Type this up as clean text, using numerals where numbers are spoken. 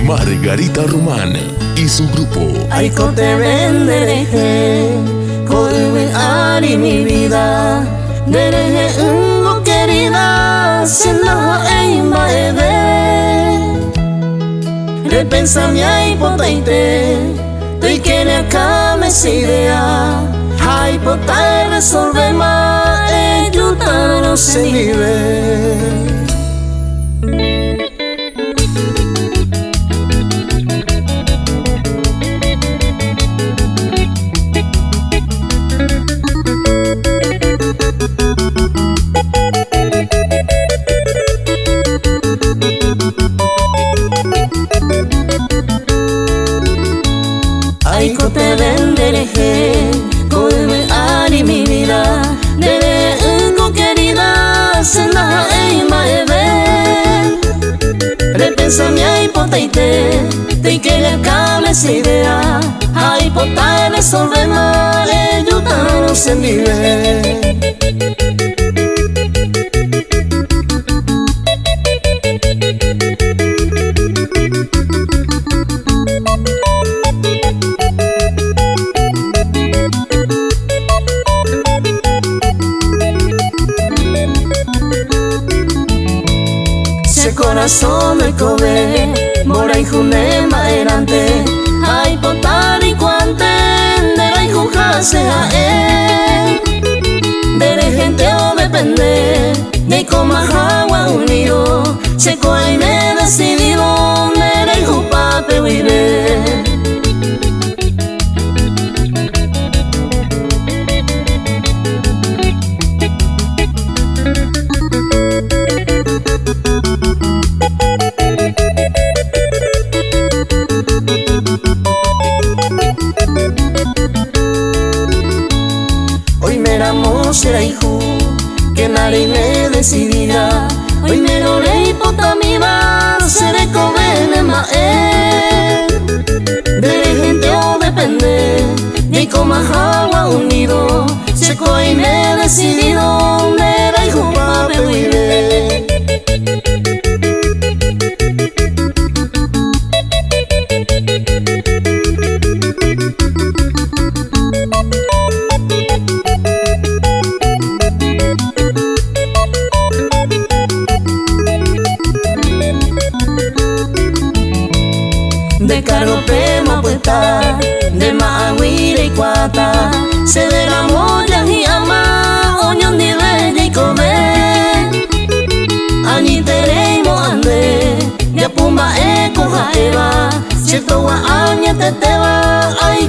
Margarita Román y su grupo. Ay, te venderé, coime ari mi vida, dereje ungo querida, sena ein baebe. Repensa mi ay potaite, te quiere acá me idea. Ay, potai resolve ma, ayuda no se vive. Ay, te venderé, coime ari mi vida, dere ungo querida, sena ei maebe. Repensa mi ay potaite, te quiere acá me idea. Ay, potai resolve mal, ayuda no se vive. Ese corazón me cobe, mora y junema erante. Ay, potar y cuante, de y jujase a de gente o depende, de coma agua unido. Se coe y me decidido, de y jupape vive. Hoy me éramos será hijo, que nadie me decidirá. Hoy me lo leí pota mi va, seré come ma de gente o depende, de coma agua unido. Se coi me decidido, me era hijo pape vive. De cargo pema puesta, de maaguira y cuata, se verá moya y ama, oñón ni bella y come. Añi tereimo ande, ya pumba eco jaeva, cierto wa aña te va, ay